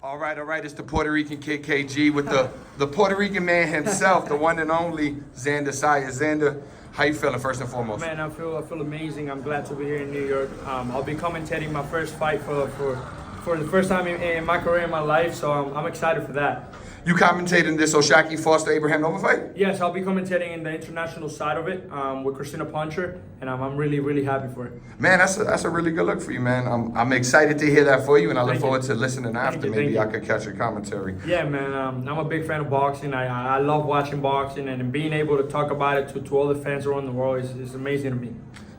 All right. It's the Puerto Rican kid KG with the Puerto Rican man himself, the one and only Xander Zayas. Xander, how you feeling first and foremost? Man, I feel amazing. I'm glad to be here in New York. I'll be commentating my first fight for the first time in my career, in my life. So I'm excited for that. You commentating this O'Shaquie Foster Abraham Nova fight? Yes, I'll be commentating in the international side of it with Christina Puncher, and I'm really happy for it. Man, that's a really good look for you, man. I'm excited to hear that for you, and I look forward to listening after. Maybe I could catch your commentary. Yeah, man. I'm a big fan of boxing. I love watching boxing, and being able to talk about it to all the fans around the world is amazing to me.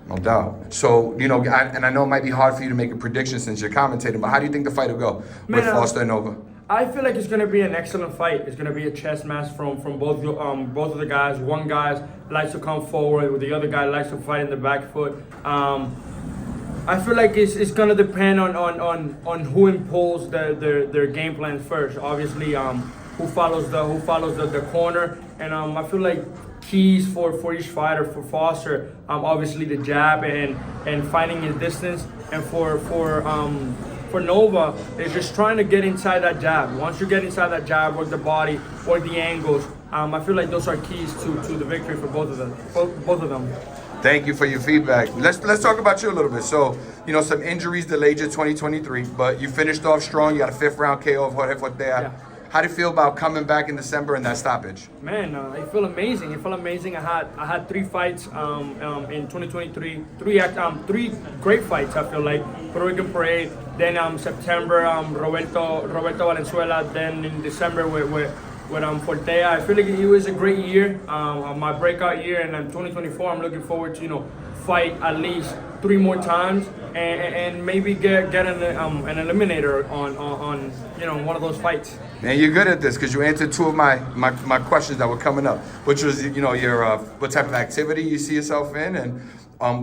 No doubt. So, you know, I know it might be hard for you to make a prediction since you're commentating, but how do you think the fight will go with Foster and Nova? I feel like it's going to be an excellent fight. It's going to be a chess match from both of the guys. One guy likes to come forward, the other guy likes to fight in the back foot. I feel like it's going to depend on who imposes their game plan first. Obviously, who follows the corner, and I feel like keys for each fighter. For Foster, obviously the jab and finding his distance, and for Nova, is just trying to get inside that jab. Once you get inside that jab, work the body, work the angles. I feel like those are keys to the victory for both of them. Thank you for your feedback. Let's talk about you a little bit. So, you know, some injuries delayed you 2023, but you finished off strong. You got a 5th round KO of Jorge Fortea. Yeah. How do you feel about coming back in December and that stoppage? Man, I feel amazing. I had 3 fights in 2023. Three great fights. I feel like Puerto Rican Parade. Then September, Roberto Valenzuela. Then in December with Fortea. I feel like it was a great year, my breakout year. And in 2024, I'm looking forward to fight at least 3 more times and maybe get an eliminator on one of those fights. Man, you're good at this because you answered 2 of my questions that were coming up, which was your what type of activity you see yourself in, and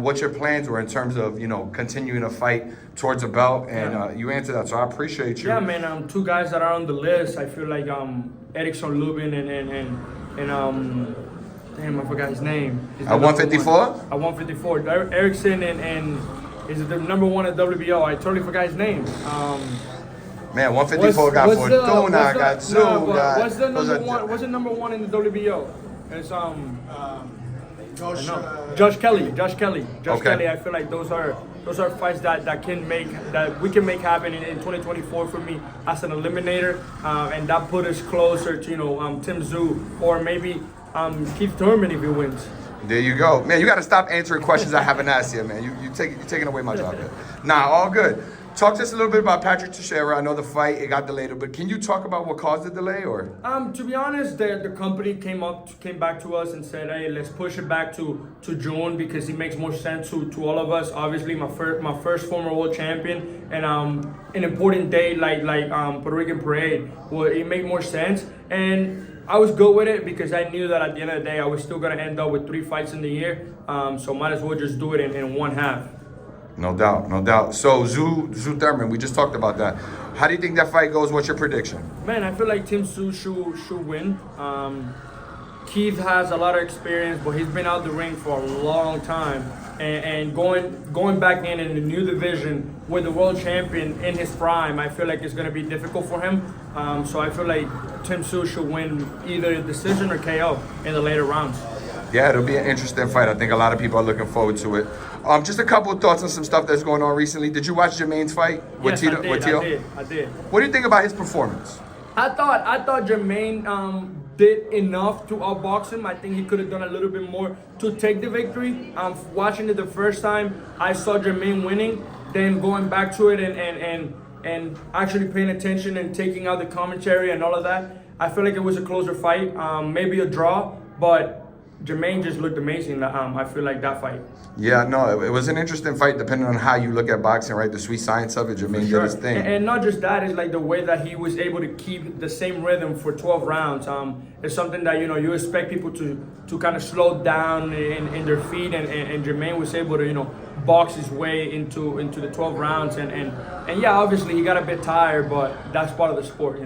what your plans were in terms of continuing to fight towards a belt, and you answered that, so I appreciate you. Yeah, man. 2 guys that are on the list. I feel like Erickson Lubin and damn, I forgot his name. At 154? At 154. Erickson and is the number 1 at WBO. I totally forgot his name. Man, 154 got Fortuna, got Tsyzu, what's the number 1? What's the number 1 in the WBO? It's Josh Kelly. Josh Kelly. I feel like those are fights that we can make happen in 2024 for me as an eliminator, and that put us closer to Tsyzu or maybe Keith Thurman if he wins. There you go, man. You got to stop answering questions I haven't asked yet, man. You're taking away my job here. Nah, all good. Talk to us a little bit about Patrick Teixeira. I know the fight, it got delayed, but can you talk about what caused the delay, or? To be honest, the company came back to us and said, hey, let's push it back to June because it makes more sense to all of us. Obviously, my first former world champion, and an important day like Puerto Rican Parade, it made more sense. And I was good with it because I knew that at the end of the day, I was still going to end up with 3 fights in the year. So might as well just do it in one half. No doubt. So Tsyzu Thurman, we just talked about that. How do you think that fight goes? What's your prediction? Man, I feel like Tsyzu should win. Keith has a lot of experience, but he's been out the ring for a long time. And going back in the new division with the world champion in his prime, I feel like it's going to be difficult for him. So I feel like Tsyzu should win either a decision or KO in the later rounds. Yeah, it'll be an interesting fight. I think a lot of people are looking forward to it. Just a couple of thoughts on some stuff that's going on recently. Did you watch Jermaine's fight with Tito? I did. What do you think about his performance? I thought Jermaine did enough to outbox him. I think he could have done a little bit more to take the victory. Watching it the first time, I saw Jermaine winning. Then going back to it and actually paying attention and taking out the commentary and all of that, I feel like it was a closer fight, maybe a draw, but Jermaine just looked amazing. I feel like that fight. Yeah, no, it was an interesting fight depending on how you look at boxing, right? The sweet science of it, Jermaine did his thing. And not just that, it's like the way that he was able to keep the same rhythm for 12 rounds. It's something that, you expect people to kind of slow down in their feet, and Jermaine was able to, box his way into the 12 rounds. And yeah, obviously he got a bit tired, but that's part of the sport,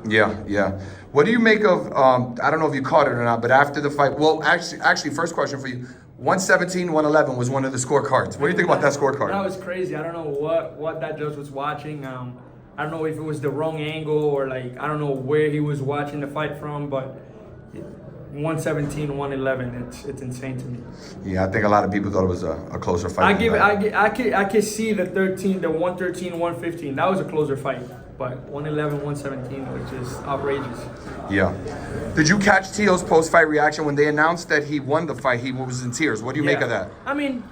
Yeah. What do you make of, I don't know if you caught it or not, but after the fight, well, actually, first question for you. 117, 111 was one of the scorecards. What do you think about that scorecard? That was crazy. I don't know what that judge was watching. I don't know if it was the wrong angle or like I don't know where he was watching the fight from, but 117, 111, it's insane to me. Yeah, I think a lot of people thought it was a closer fight. I could see the 113, 115. That was a closer fight. But 111, 117 was just outrageous. Yeah. Did you catch Tio's post-fight reaction when they announced that he won the fight? He was in tears. What do you make of that? I mean,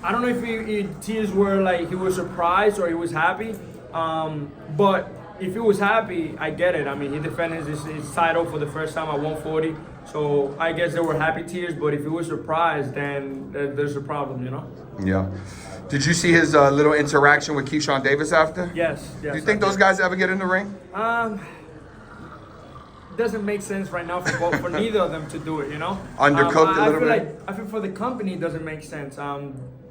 I don't know if tears were like he was surprised or he was happy. But if he was happy, I get it. I mean, he defended his title for the first time at 140. So I guess there were happy tears. But if he was surprised, then there's a problem, you know? Yeah. Did you see his little interaction with Keyshawn Davis after? Yes. Do you think those guys ever get in the ring? Doesn't make sense right now for neither of them to do it, you know? Undercooked a little bit? I feel for the company it doesn't make sense. I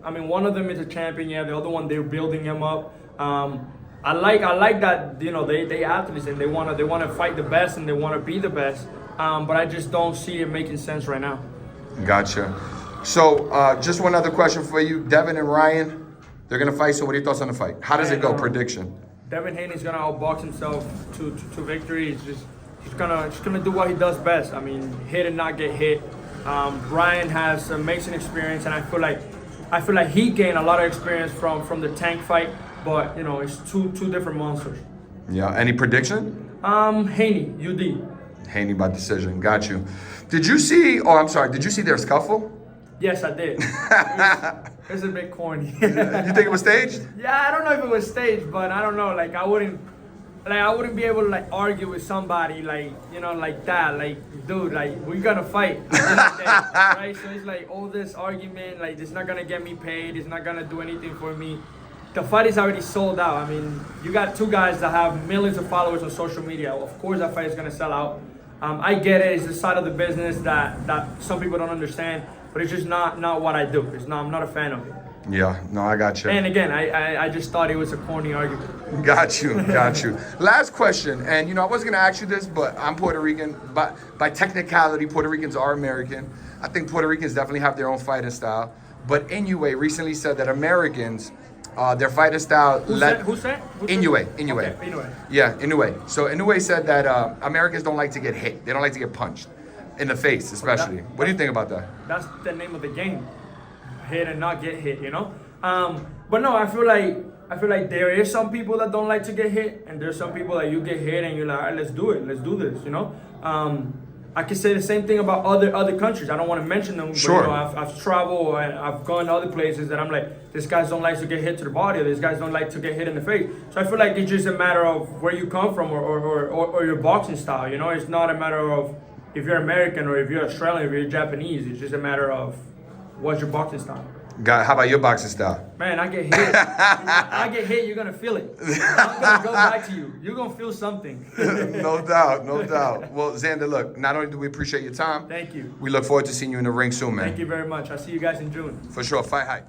mean, one of them is a champion, yeah. The other one, they're building him up. I like that, you know, they athletes and they wanna fight the best and they wanna be the best. But I just don't see it making sense right now. Gotcha. So, just one other question for you. Devin and Ryan, they're going to fight. So, what are your thoughts on the fight? How does it go? Prediction? Devin Haney's going to outbox himself to victory. He's gonna do what he does best. I mean, hit and not get hit. Ryan has amazing experience, and I feel like he gained a lot of experience from the Tank fight. But, you know, it's two different monsters. Yeah. Any prediction? Haney, UD. Haney by decision. Got you. Did you see their scuffle? Yes, I did. It was a bit corny. You think it was staged? Yeah, I don't know if it was staged, but I don't know. Like I wouldn't be able to like argue with somebody like, you know, like that. Like, dude, like we're gonna fight, right? So it's like all this argument, like it's not gonna get me paid. It's not gonna do anything for me. The fight is already sold out. I mean, you got two guys that have millions of followers on social media. Of course, that fight is gonna sell out. I get it. It's the side of the business that some people don't understand. But it's just not what I do. I'm not a fan of it. Yeah, no, I got you. And again, I just thought it was a corny argument. Got you. Last question, and you know, I wasn't gonna ask you this, but I'm Puerto Rican. But by technicality, Puerto Ricans are American. I think Puerto Ricans definitely have their own fighting style. But Inoue recently said that Americans, their fighting style. Who said? Inoue. Okay, Inoue. Yeah, Inoue. So Inoue said that Americans don't like to get hit. They don't like to get punched. In the face, especially. What do you think about that? That's the name of the game. Hit and not get hit, you know? But no, I feel like there is some people that don't like to get hit, and there's some people that you get hit and you're like, all right, let's do it. Let's do this, you know? I can say the same thing about other countries. I don't want to mention them, sure. But you know, I've traveled and I've gone to other places that I'm like, these guys don't like to get hit to the body, or these guys don't like to get hit in the face. So I feel like it's just a matter of where you come from or your boxing style, you know? It's not a matter of if you're American or if you're Australian, if you're Japanese. It's just a matter of what's your boxing style. How about your boxing style? Man, I get hit. I get hit, you're gonna feel it. I'm gonna go back to you. You're gonna feel something. No doubt. Well, Xander, look, not only do we appreciate your time, thank you. We look forward to seeing you in the ring soon, man. Thank you very much. I'll see you guys in June. For sure, FightHype.